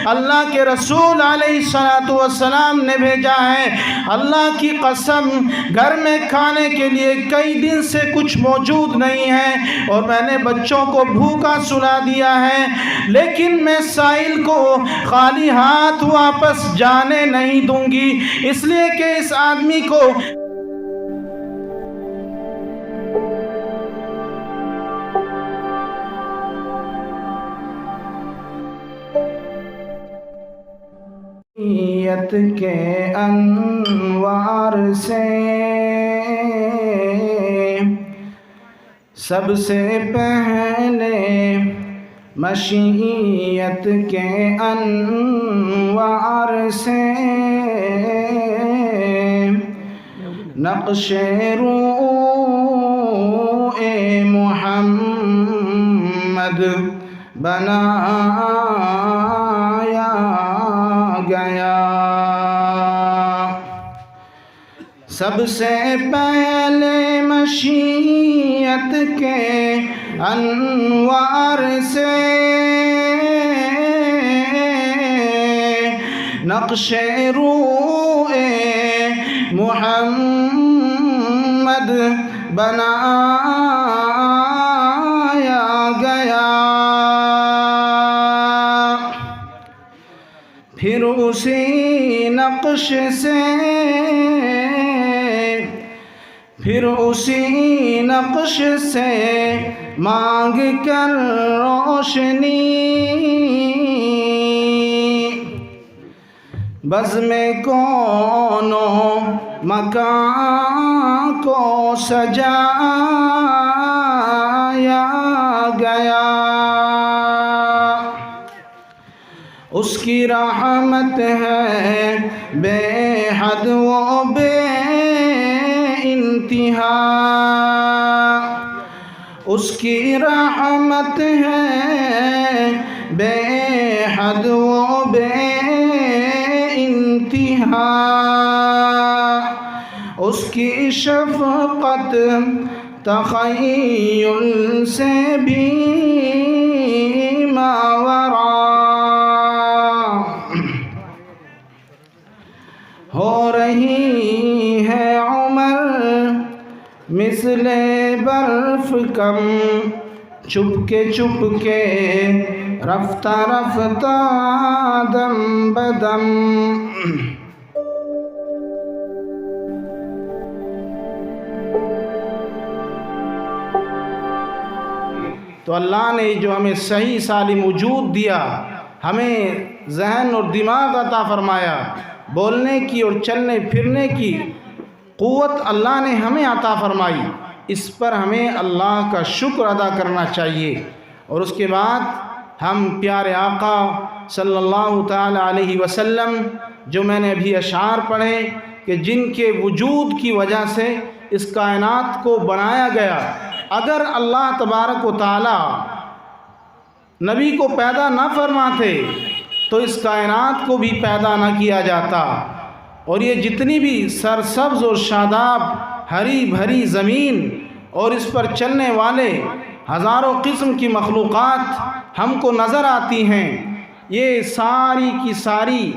اللہ کے رسول علیہ السلام نے بھیجا ہے۔ اللہ کی قسم گھر میں کھانے کے لیے کئی دن سے کچھ موجود نہیں ہے اور میں نے بچوں کو بھوکا سلا دیا ہے، لیکن میں سائل کو خالی ہاتھ واپس جانے نہیں دوں گی، اس لیے کہ اس آدمی کو کے انوار سے سب سے پہلے مشیت کے انوار سے نقش روح محمد بنایا گیا۔ سب سے پہلے مشیت کے انوار سے نقش روح محمد بنایا گیا، پھر اسی نقش سے مانگ کر روشنی بزم کون و مکان کو سجایا گیا۔ اس کی رحمت ہے بے حد و بے انتہا، اس کی رحمت ہے بے حد و بے انتہا، اس کی شفقت تخیل سے بھی ماورا، ہو رہی ہے عمر مثل برف کم، چپکے چپکے رفتہ رفتہ دم بدم۔ تو اللہ نے جو ہمیں صحیح سالم وجود دیا، ہمیں ذہن اور دماغ عطا فرمایا، بولنے کی اور چلنے پھرنے کی قوت اللہ نے ہمیں عطا فرمائی، اس پر ہمیں اللہ کا شکر ادا کرنا چاہیے۔ اور اس کے بعد ہم پیارے آقا صلی اللہ تعالی علیہ وسلم جو میں نے ابھی اشعار پڑھے کہ جن کے وجود کی وجہ سے اس کائنات کو بنایا گیا، اگر اللہ تبارک و تعالی نبی کو پیدا نہ فرماتے تو اس کائنات کو بھی پیدا نہ کیا جاتا، اور یہ جتنی بھی سرسبز اور شاداب ہری بھری زمین اور اس پر چلنے والے ہزاروں قسم کی مخلوقات ہم کو نظر آتی ہیں، یہ ساری کی ساری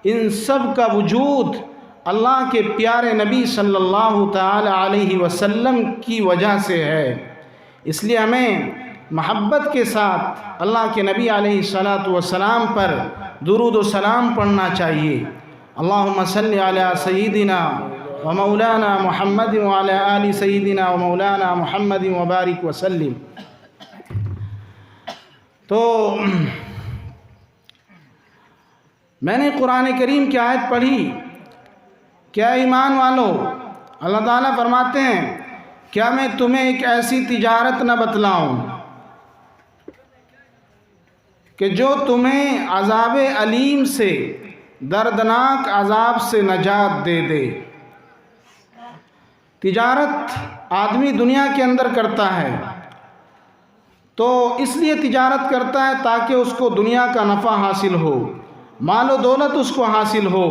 ان سب کا وجود اللہ کے پیارے نبی صلی اللہ تعالی علیہ وسلم کی وجہ سے ہے۔ اس لیے ہمیں محبت کے ساتھ اللہ کے نبی علیہ السلام پر درود و سلام پڑھنا چاہیے۔ اللہم صلی علی سیدنا و مولانا محمد وعلی آل سیدنا و مولانا محمد وبارک وسلم۔ تو میں نے قرآن کریم کی آیت پڑھی، کیا ایمان والو، اللہ تعالیٰ فرماتے ہیں کیا میں تمہیں ایک ایسی تجارت نہ بتلاؤں کہ جو تمہیں عذاب علیم سے، دردناک عذاب سے نجات دے دے۔ تجارت آدمی دنیا کے اندر کرتا ہے تو اس لیے تجارت کرتا ہے تاکہ اس کو دنیا کا نفع حاصل ہو، مال و دولت اس کو حاصل ہو،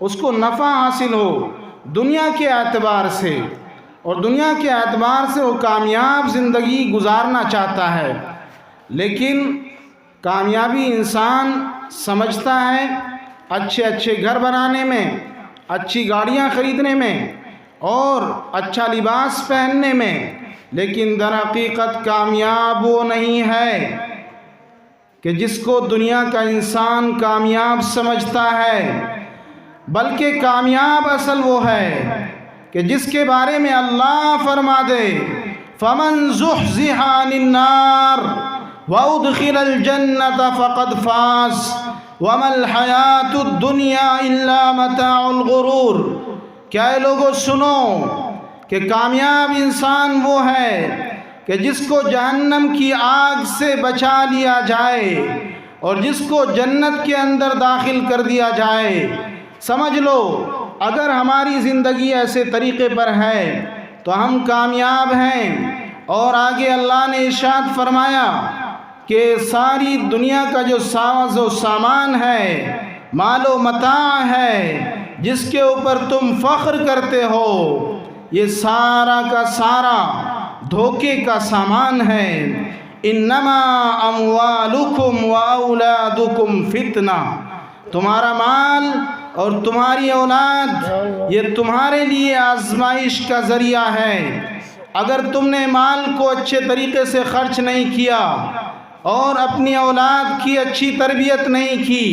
اس کو نفع حاصل ہو دنیا کے اعتبار سے، اور دنیا کے اعتبار سے وہ کامیاب زندگی گزارنا چاہتا ہے۔ لیکن کامیابی انسان سمجھتا ہے اچھے اچھے گھر بنانے میں، اچھی گاڑیاں خریدنے میں اور اچھا لباس پہننے میں، لیکن در حقیقت کامیاب وہ نہیں ہے کہ جس کو دنیا کا انسان کامیاب سمجھتا ہے، بلکہ کامیاب اصل وہ ہے کہ جس کے بارے میں اللہ فرما دے فَمَنْ زُحْزِحَ عَنِ النَّارِ وَأُدْخِلَ الْجَنَّةَ فَقَدْ فَازَ وَمَا الْحَيَاةُ الدُّنْيَا إِلَّا مَتَاعُ الْغُرُورِ۔ کیا اے لوگو سنو کہ کامیاب انسان وہ ہے کہ جس کو جہنم کی آگ سے بچا لیا جائے اور جس کو جنت کے اندر داخل کر دیا جائے۔ سمجھ لو اگر ہماری زندگی ایسے طریقے پر ہے تو ہم کامیاب ہیں۔ اور آگے اللہ نے ارشاد فرمایا کہ ساری دنیا کا جو ساز و سامان ہے، مال و متاع ہے، جس کے اوپر تم فخر کرتے ہو، یہ سارا کا سارا دھوکے کا سامان ہے۔ انما اموالکم واولادکم فتنہ، تمہارا مال اور تمہاری اولاد یہ تمہارے لیے آزمائش کا ذریعہ ہے۔ اگر تم نے مال کو اچھے طریقے سے خرچ نہیں کیا اور اپنی اولاد کی اچھی تربیت نہیں کی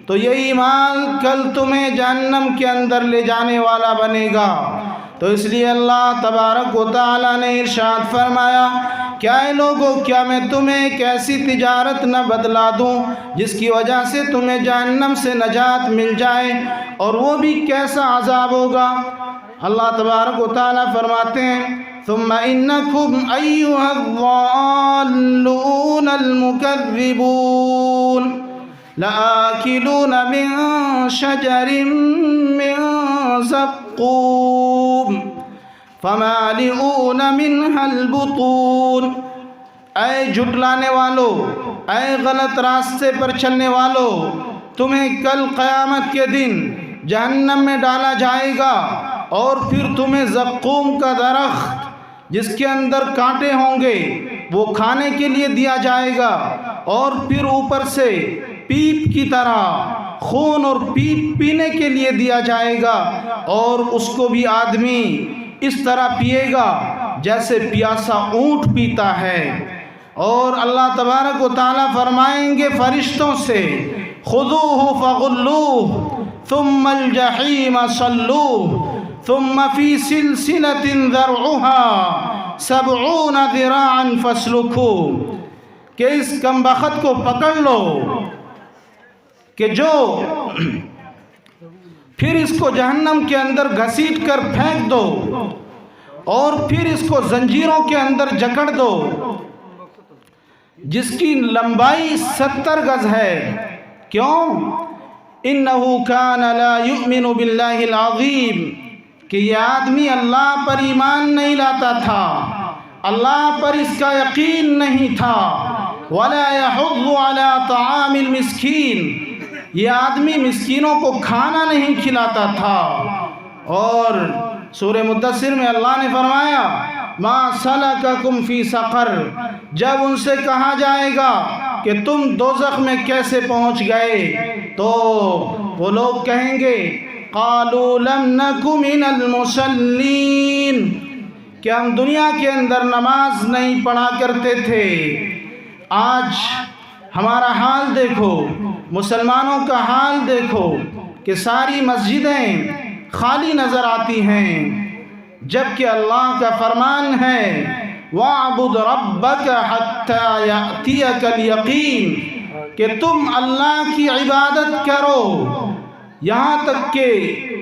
تو یہی مال کل تمہیں جہنم کے اندر لے جانے والا بنے گا۔ تو اس لیے اللہ تبارک و تعالیٰ نے ارشاد فرمایا کیا اے لوگو، کیا میں تمہیں ایک ایسی تجارت نہ بدلا دوں جس کی وجہ سے تمہیں جہنم سے نجات مل جائے، اور وہ بھی کیسا عذاب ہوگا۔ اللہ تبارک و تعالیٰ فرماتے ہیں ثم انکم ایھا الضالون المکذبون لآکلون من شجر من زقوم فمالئون منها البطون۔ اے جھٹلانے والو، اے غلط راستے پر چلنے والو، تمہیں کل قیامت کے دن جہنم میں ڈالا جائے گا اور پھر تمہیں زقوم کا درخت جس کے اندر کانٹے ہوں گے وہ کھانے کے لیے دیا جائے گا، اور پھر اوپر سے پیپ کی طرح خون اور پیپ پینے کے لیے دیا جائے گا، اور اس کو بھی آدمی اس طرح پیے گا جیسے پیاسا اونٹ پیتا ہے۔ اور اللہ تبارک و تعالیٰ فرمائیں گے فرشتوں سے خذوہ فغلوہ ثم الجحیم صلوہ ثم فی سلسلۃ ذرعها 70 ذراعا فاسلکوہ، کہ اس کمبخت کو پکڑ لو کہ جو پھر اس کو جہنم کے اندر گھسیٹ کر پھینک دو اور پھر اس کو زنجیروں کے اندر جکڑ دو، جس کی لمبائی 70 گز ہے۔ کیوں؟ انہو کان لا یؤمن باللہ العظیم، کہ یہ آدمی اللہ پر ایمان نہیں لاتا تھا، اللہ پر اس کا یقین نہیں تھا۔ ولا یحض علی طعام المسکین، یہ آدمی مسکینوں کو کھانا نہیں کھلاتا تھا۔ اور سورہ مدثر میں اللہ نے فرمایا ما سلککم فی سقر، جب ان سے کہا جائے گا کہ تم دوزخ میں کیسے پہنچ گئے تو وہ لوگ کہیں گے قالوا لم نک من المصلین، کہ ہم دنیا کے اندر نماز نہیں پڑھا کرتے تھے۔ آج ہمارا حال دیکھو، مسلمانوں کا حال دیکھو کہ ساری مسجدیں خالی نظر آتی ہیں، جبکہ اللہ کا فرمان ہے وَاعْبُدْ رَبَّكَ حَتَّى يَأْتِيَكَ الْيَقِينُ، کہ تم اللہ کی عبادت کرو یہاں تک کہ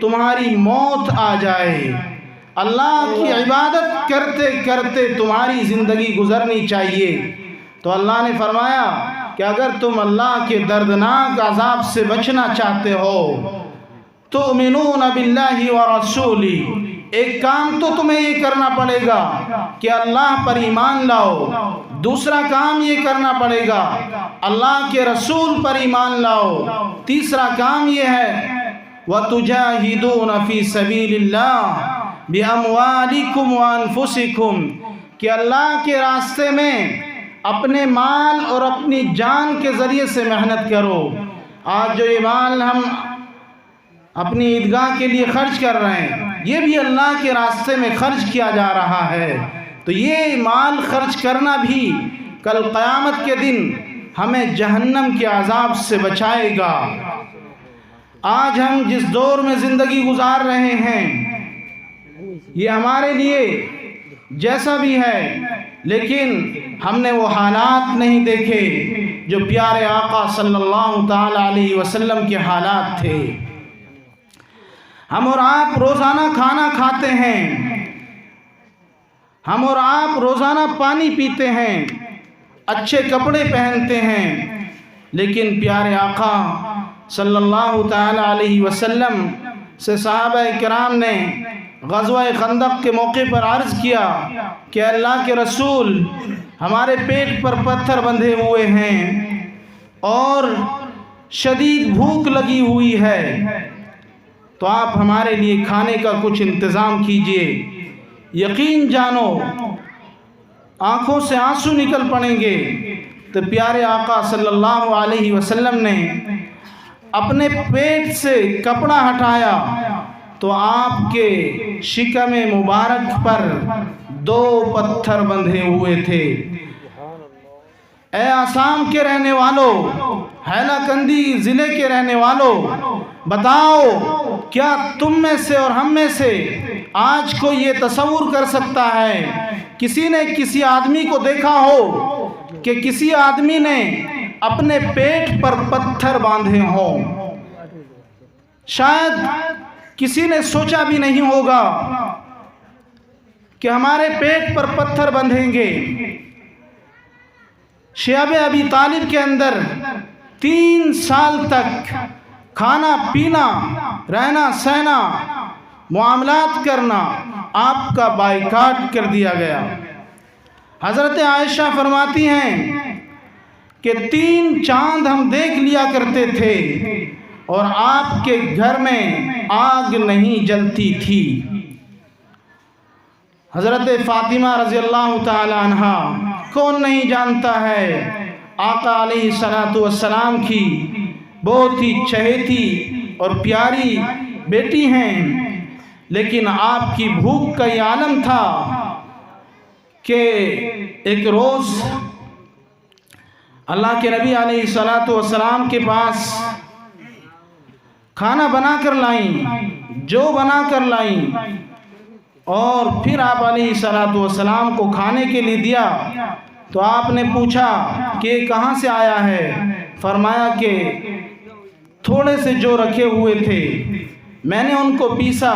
تمہاری موت آ جائے۔ اللہ کی عبادت کرتے کرتے تمہاری زندگی گزرنی چاہیے۔ تو اللہ نے فرمایا کہ اگر تم اللہ کے دردناک عذاب سے بچنا چاہتے ہو تؤمنون باللہ ورسولہ، ایک کام تو تمہیں یہ کرنا پڑے گا کہ اللہ پر ایمان لاؤ، دوسرا کام یہ کرنا پڑے گا اللہ کے رسول پر ایمان لاؤ، تیسرا کام یہ ہے وَتُجَاهِدُونَ فِي سَبِيلِ اللَّهِ بِأَمْوَالِكُمْ وَأَنفُسِكُمْ، کہ اللہ کے راستے میں اپنے مال اور اپنی جان کے ذریعے سے محنت کرو۔ آج جو یہ مال ہم اپنی عیدگاہ کے لیے خرچ کر رہے ہیں، یہ بھی اللہ کے راستے میں خرچ کیا جا رہا ہے، تو یہ مال خرچ کرنا بھی کل قیامت کے دن ہمیں جہنم کے عذاب سے بچائے گا۔ آج ہم جس دور میں زندگی گزار رہے ہیں، یہ ہمارے لیے جیسا بھی ہے، لیکن ہم نے وہ حالات نہیں دیکھے جو پیارے آقا صلی اللہ تعالی علیہ وسلم کے حالات تھے۔ ہم اور آپ روزانہ کھانا کھاتے ہیں، ہم اور آپ روزانہ پانی پیتے ہیں، اچھے کپڑے پہنتے ہیں، لیکن پیارے آقا صلی اللہ تعالی علیہ وسلم سے صحابہ کرام نے غزوہ خندق کے موقع پر عرض کیا کہ اللہ کے رسول، ہمارے پیٹ پر پتھر بندھے ہوئے ہیں اور شدید بھوک لگی ہوئی ہے، تو آپ ہمارے لیے کھانے کا کچھ انتظام کیجئے۔ یقین جانو آنکھوں سے آنسو نکل پڑیں گے۔ تو پیارے آقا صلی اللہ علیہ وسلم نے اپنے پیٹ سے کپڑا ہٹایا تو آپ کے شکم مبارک پر 2 پتھر بندھے ہوئے تھے۔ اے آسام کے رہنے والوں، حیلہ کندی ضلع کے رہنے والوں، بتاؤ کیا تم میں سے اور ہم میں سے آج کو یہ تصور کر سکتا ہے کسی نے کسی آدمی کو دیکھا ہو کہ کسی آدمی نے اپنے پیٹ پر پتھر باندھے ہوں؟ شاید کسی نے سوچا بھی نہیں ہوگا کہ ہمارے پیٹ پر پتھر بندھیں گے۔ شیاب ابی طالب کے اندر 3 سال تک کھانا پینا، رہنا سہنا، معاملات کرنا آپ کا بائیکاٹ کر دیا گیا۔ حضرت عائشہ فرماتی ہیں کہ 3 چاند ہم دیکھ لیا کرتے تھے اور آپ کے گھر میں آگ نہیں جلتی تھی۔ حضرت فاطمہ رضی اللہ تعالی عنہا کون نہیں جانتا ہے، آقا علیہ السلام کی بہت ہی چہیتی اور پیاری بیٹی ہیں، لیکن آپ کی بھوک کا یہ عالم تھا کہ ایک روز اللہ کے نبی علیہ السلام کے پاس کھانا بنا کر لائیں، جو بنا کر لائیں، اور پھر آپ علیہ السلام کو کھانے کے لیے دیا تو آپ نے پوچھا کہ یہ کہاں سے آیا ہے؟ فرمایا کہ تھوڑے سے جو رکھے ہوئے تھے میں نے ان کو پیسا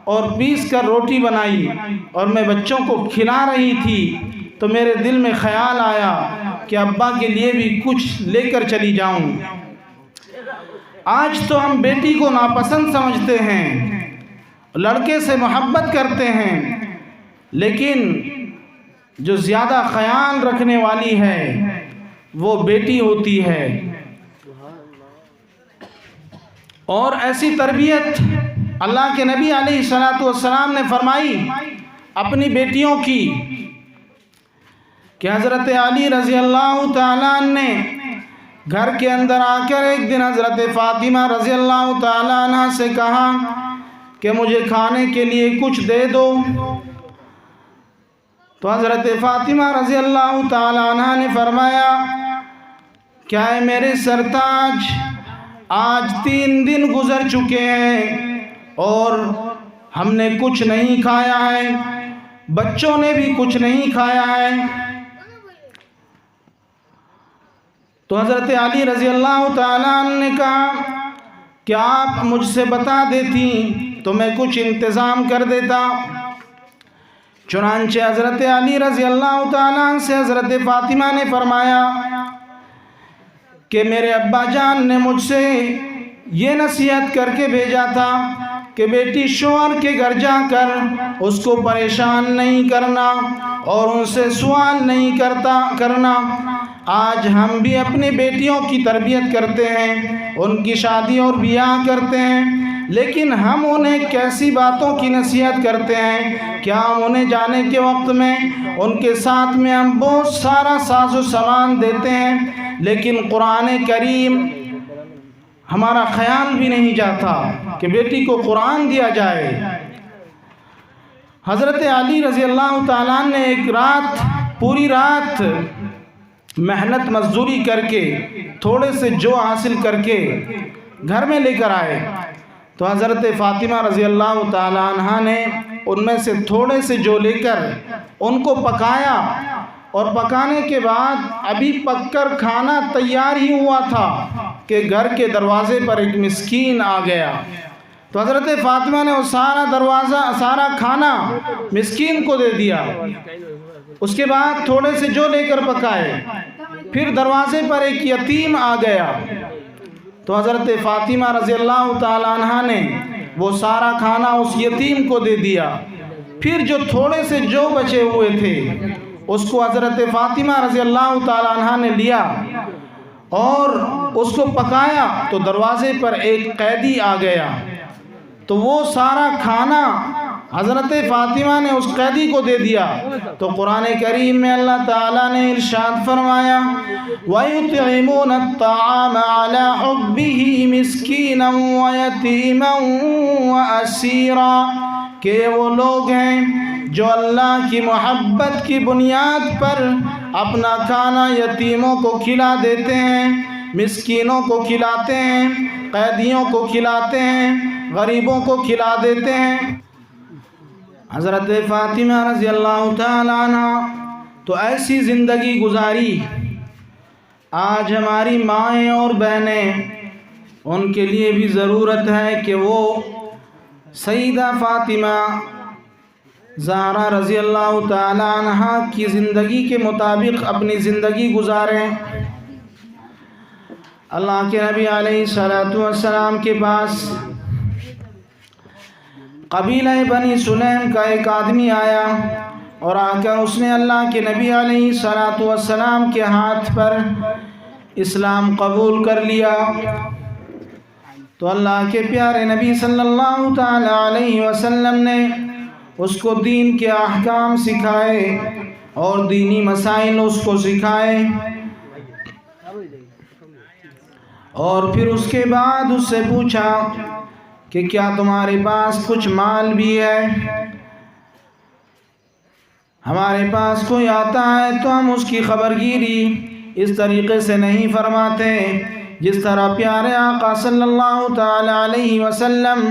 اور پیس کر روٹی بنائی اور میں بچوں کو کھلا رہی تھی، تو میرے دل میں خیال آیا کہ ابا کے لیے بھی کچھ لے کر چلی جاؤں۔ آج تو ہم بیٹی کو ناپسند سمجھتے ہیں، لڑکے سے محبت کرتے ہیں، لیکن جو زیادہ خیال رکھنے والی ہے وہ بیٹی ہوتی ہے۔ اور ایسی تربیت اللہ کے نبی علیہ السلام نے فرمائی اپنی بیٹیوں کی کہ حضرت علی رضی اللہ تعالیٰ عنہ نے گھر کے اندر آ کر ایک دن حضرت فاطمہ رضی اللہ تعالیٰ عنہ سے کہا کہ مجھے کھانے کے لیے کچھ دے دو، تو حضرت فاطمہ رضی اللہ تعالیٰ عنہ نے فرمایا کیا ہے میرے سرتاج، آج 3 دن گزر چکے ہیں اور ہم نے کچھ نہیں کھایا ہے، بچوں نے بھی کچھ نہیں کھایا ہے۔ تو حضرت علی رضی اللہ تعالیٰ عنہ نے کہا کہ آپ مجھ سے بتا دیتی تو میں کچھ انتظام کر دیتا۔ چنانچہ حضرت علی رضی اللہ تعالیٰ عنہ سے حضرت فاطمہ نے فرمایا کہ میرے ابا جان نے مجھ سے یہ نصیحت کر کے بھیجا تھا کہ بیٹی شوہر کے گھر جا کر اس کو پریشان نہیں کرنا اور ان سے سوال نہیں کرنا۔ آج ہم بھی اپنی بیٹیوں کی تربیت کرتے ہیں، ان کی شادی اور بیاہ کرتے ہیں، لیکن ہم انہیں کیسی باتوں کی نصیحت کرتے ہیں؟ کیا ہم انہیں جانے کے وقت میں ان کے ساتھ میں ہم بہت سارا ساز و سامان دیتے ہیں، لیکن قرآن کریم ہمارا خیال بھی نہیں جاتا کہ بیٹی کو قرآن دیا جائے۔ حضرت علی رضی اللہ تعالیٰ نے ایک رات، پوری رات محنت مزدوری کر کے تھوڑے سے جو حاصل کر کے گھر میں لے کر آئے، تو حضرت فاطمہ رضی اللہ تعالیٰ عنہ نے ان میں سے تھوڑے سے جو لے کر ان کو پکایا، اور پکانے کے بعد ابھی پک کر کھانا تیار ہی ہوا تھا کہ گھر کے دروازے پر ایک مسکین آ گیا۔ تو حضرت فاطمہ نے وہ سارا کھانا مسکین کو دے دیا۔ اس کے بعد تھوڑے سے جو لے کر پکائے، پھر دروازے پر ایک یتیم آ گیا، تو حضرت فاطمہ رضی اللہ تعالیٰ عنہ نے وہ سارا کھانا اس یتیم کو دے دیا۔ پھر جو تھوڑے سے جو بچے ہوئے تھے اس کو حضرت فاطمہ رضی اللہ تعالیٰ عنہ نے لیا اور اس کو پکایا، تو دروازے پر ایک قیدی آ گیا، تو وہ سارا کھانا حضرت فاطمہ نے اس قیدی کو دے دیا۔ تو قرآن کریم میں اللہ تعالیٰ نے ارشاد فرمایا وَيُطْعِمُونَ الطَّعَامَ عَلَى حُبِّهِ مِسْكِينًا وَيَتِيمًا وَأَسِيرًا، کہ وہ لوگ ہیں جو اللہ کی محبت کی بنیاد پر اپنا کھانا یتیموں کو کھلا دیتے ہیں، مسکینوں کو کھلاتے ہیں، قیدیوں کو کھلاتے ہیں، غریبوں کو کھلا دیتے ہیں۔ حضرت فاطمہ رضی اللہ تعالیٰ عنہ تو ایسی زندگی گزاری، آج ہماری مائیں اور بہنیں، ان کے لیے بھی ضرورت ہے کہ وہ سیدہ فاطمہ زہرا رضی اللہ تعالیٰ عنہ کی زندگی کے مطابق اپنی زندگی گزاریں۔ اللہ کے نبی علیہ السلام کے پاس قبیلہ بنی سلیم کا ایک آدمی آیا اور آ کر اس نے اللہ کے نبی علیہ السلام کے ہاتھ پر اسلام قبول کر لیا۔ تو اللہ کے پیارے نبی صلی اللہ تعالی علیہ وسلم نے اس کو دین کے احکام سکھائے اور دینی مسائل اس کو سکھائے، اور پھر اس کے بعد اس سے پوچھا کہ کیا تمہارے پاس کچھ مال بھی ہے؟ ہمارے پاس کوئی آتا ہے تو ہم اس کی خبرگیری اس طریقے سے نہیں فرماتے جس طرح پیارے آقا صلی اللہ تعالی علیہ وسلم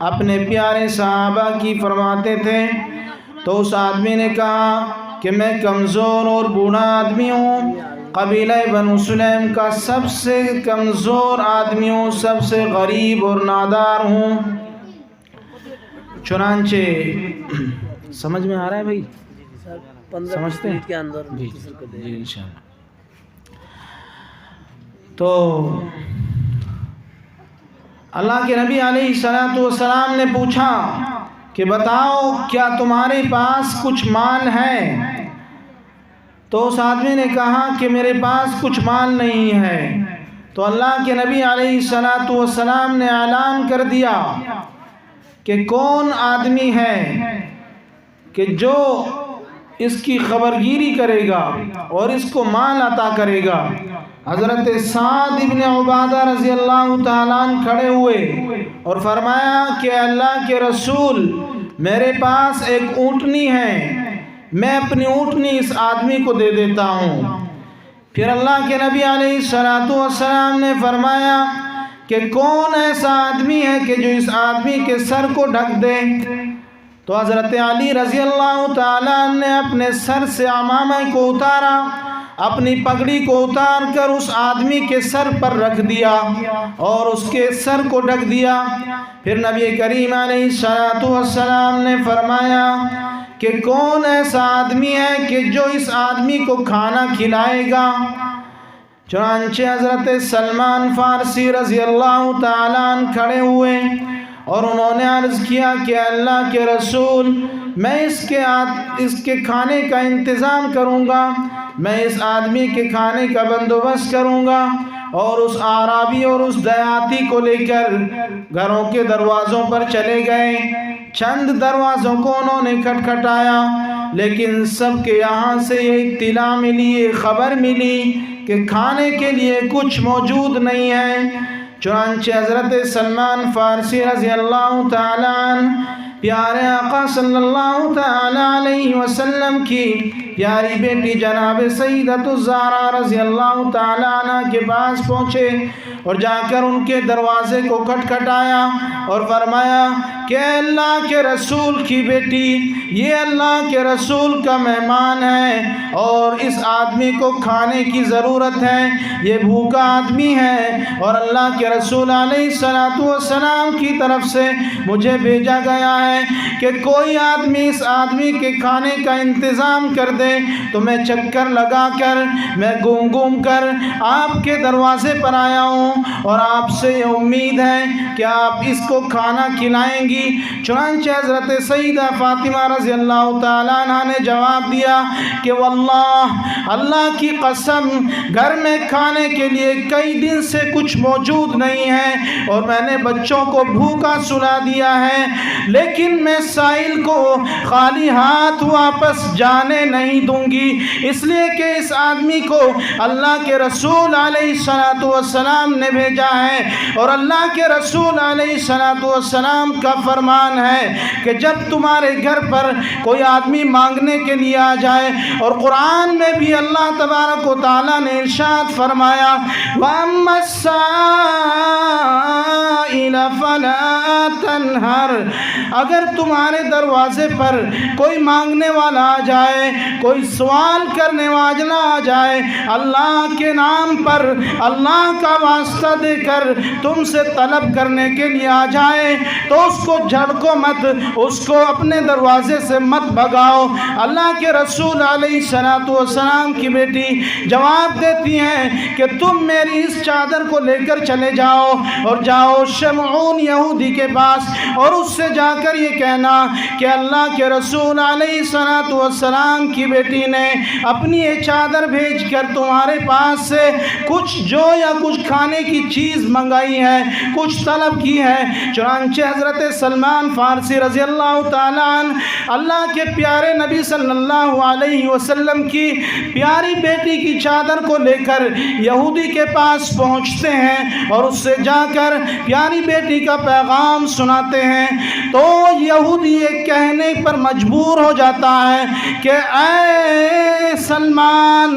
اپنے پیارے صحابہ کی فرماتے تھے۔ تو اس آدمی نے کہا کہ میں کمزور اور بوڑھا آدمی ہوں، قبیلہ بنو سلیم کا سب سے کمزور آدمی ہوں، سب سے غریب اور نادار ہوں۔ چنانچہ سمجھ میں آ رہا ہے بھائی؟ سمجھتے ہیں؟ جی انشاءاللہ۔ تو اللہ کے نبی علیہ السلام نے پوچھا کہ بتاؤ کیا تمہارے پاس کچھ مال ہے؟ تو اس آدمی نے کہا کہ میرے پاس کچھ مال نہیں ہے۔ تو اللہ کے نبی علیہ السلام نے اعلان کر دیا کہ کون آدمی ہے کہ جو اس کی خبرگیری کرے گا اور اس کو مال عطا کرے گا۔ حضرت سعد بن عبادہ رضی اللہ تعالیٰ عنہ کھڑے ہوئے اور فرمایا کہ اللہ کے رسول، میرے پاس ایک اونٹنی ہے، میں اپنی اونٹنی اس آدمی کو دے دیتا ہوں۔ پھر اللہ کے نبی علیہ السلام نے فرمایا کہ کون ایسا آدمی ہے کہ جو اس آدمی کے سر کو ڈھک دے؟ تو حضرت علی رضی اللہ تعالیٰ عنہ نے اپنے سر سے عمامہ کو اتارا، اپنی پگڑی کو اتار کر اس آدمی کے سر پر رکھ دیا اور اس کے سر کو ڈھک دیا۔ پھر نبی کریم علیہ السلام نے فرمایا کہ کون ایسا آدمی ہے کہ جو اس آدمی کو کھانا کھلائے گا؟ چنانچہ حضرت سلمان فارسی رضی اللہ تعالیٰ عنہ کھڑے ہوئے اور انہوں نے عرض کیا کہ اللہ کے رسول، میں اس کے کھانے کا انتظام کروں گا، میں اس آدمی کے کھانے کا بندوبست کروں گا۔ اور اس آرابی اور اس دیاتی کو لے کر گھروں کے دروازوں پر چلے گئے۔ چند دروازوں کو انہوں نے کھٹکھٹایا، لیکن سب کے یہاں سے یہ اطلاع ملی، یہ خبر ملی کہ کھانے کے لیے کچھ موجود نہیں ہے۔ چنانچہ حضرت سلمان فارسی رضی اللہ تعالیٰ عنہ پیارے آقا صلی اللہ تعالیٰ علیہ وسلم کی پیاری بیٹی جناب سیدۃ الزہرا رضی اللہ تعالیٰ عنہ کے پاس پہنچے اور جا کر ان کے دروازے کو کھٹکھٹایا اور فرمایا کہ اللہ کے رسول کی بیٹی، یہ اللہ کے رسول کا مہمان ہے اور اس آدمی کو کھانے کی ضرورت ہے، یہ بھوکا آدمی ہے اور اللہ کے رسول علیہ الصلوۃ والسلام کی طرف سے مجھے بھیجا گیا ہے کہ کوئی آدمی اس آدمی کے کھانے کا انتظام کر دے۔ تو میں چکر لگا کر، میں گھوم گھوم کر آپ کے دروازے پر آیا ہوں اور آپ سے یہ امید ہے کہ آپ اس کو کھانا کھلائیں گی۔ چنانچہ حضرت سیدہ فاطمہ رضی اللہ تعالیٰ عنہ نے جواب دیا کہ واللہ، اللہ کی قسم، گھر میں کھانے کے لیے کئی دن سے کچھ موجود نہیں ہے اور میں نے بچوں کو بھوکا سلا دیا ہے، لیکن میں سائل کو خالی ہاتھ واپس جانے نہیں دوں گی، اس لیے کہ اس آدمی کو اللہ کے رسول علیہ الصلوۃ والسلام نے بھیجا ہے اور اللہ کے رسول علیہ الصلوۃ والسلام کا فرمان ہے کہ جب تمہارے گھر پر کوئی آدمی مانگنے کے لیے آ جائے، اور قرآن میں بھی اللہ تبارک و تعالیٰ نے ارشاد فرمایا وَأَمَّا السَّائِلَ فَلَا تَنْهَرْ، اگر تمہارے دروازے پر کوئی مانگنے والا آ جائے، کوئی سوال کرنے والا آ جائے، اللہ کے نام پر اللہ کا واسطہ دے کر تم سے طلب کرنے کے لیے آ جائے تو اس کو جھڑکو مت، اس کو اپنے دروازے سے مت بھگاؤ۔ اللہ کے رسول علیہ الصلوۃ والسلام کی بیٹی جواب دیتی ہیں کہ تم میری اس چادر کو لے کر چلے جاؤ اور جاؤ شمعون یہودی کے پاس اور اس سے جا کر یہ کہنا کہ اللہ کے رسول علیہ الصلوۃ والسلام کی بیٹی نے اپنی یہ چادر بھیج کر تمہارے پاس سے کچھ جو یا کچھ کھانے کی چیز منگائی ہے، کچھ طلب کی ہے۔ چنانچہ حضرت سلمان فارسی رضی اللہ تعالیٰ عنہ اللہ کے پیارے نبی صلی اللہ علیہ وسلم کی پیاری بیٹی کی چادر کو لے کر یہودی کے پاس پہنچتے ہیں اور اس سے جا کر پیاری بیٹی کا پیغام سناتے ہیں تو یہودی یہ کہنے پر مجبور ہو جاتا ہے کہ اے سلمان،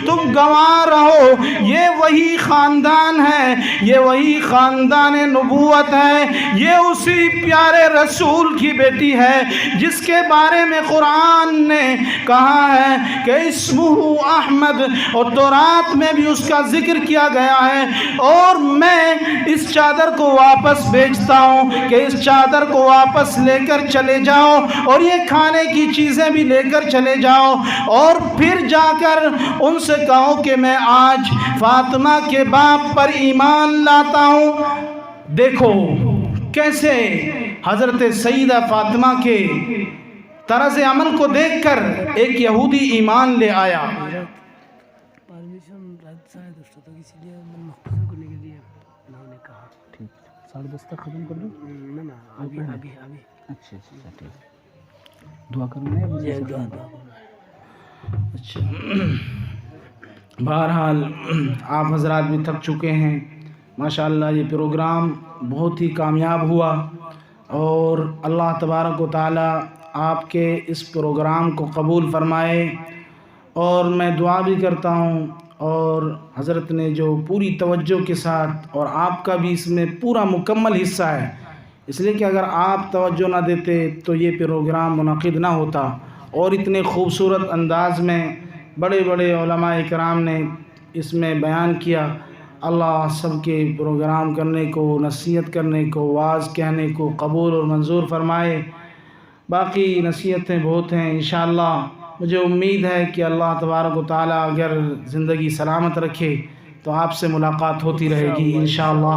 تم گواہ رہو، یہ وہی خاندان ہے، یہ وہی خاندان نبوت ہے، یہ اسی پیارے رسول کی بیٹی ہے جس کے بارے میں قرآن نے کہا ہے کہ اسمہ احمد، اور تورات میں بھی اس کا ذکر کیا گیا ہے، اور میں اس چادر کو واپس بھیجتا ہوں کہ اس چادر کو واپس لے کر چلے جاؤ اور یہ کھانے کی چیزیں بھی لے کر چلے جاؤ، اور پھر جا کر ان سے کہو کہ میں آج فاطمہ کے باپ پر ایمان لاتا ہوں۔ دیکھو کیسے حضرت سیدہ فاطمہ کے طرز عمل کو دیکھ کر ایک یہودی ایمان لے آیا۔ ختم کر لوں؟ اچھا دعا کرنا ہے۔ اچھا، بہرحال آپ حضرات بھی تھک چکے ہیں، ماشاءاللہ یہ پروگرام بہت ہی کامیاب ہوا اور اللہ تبارک و تعالی آپ کے اس پروگرام کو قبول فرمائے، اور میں دعا بھی کرتا ہوں اور حضرت نے جو پوری توجہ کے ساتھ، اور آپ کا بھی اس میں پورا مکمل حصہ ہے، اس لیے کہ اگر آپ توجہ نہ دیتے تو یہ پروگرام منعقد نہ ہوتا، اور اتنے خوبصورت انداز میں بڑے بڑے علماء کرام نے اس میں بیان کیا۔ اللہ سب کے پروگرام کرنے کو، نصیحت کرنے کو، واعظ کہنے کو قبول اور منظور فرمائے۔ باقی نصیحتیں بہت ہیں، انشاءاللہ مجھے امید ہے کہ اللہ تبارک و تعالی اگر زندگی سلامت رکھے تو آپ سے ملاقات ہوتی رہے گی انشاءاللہ۔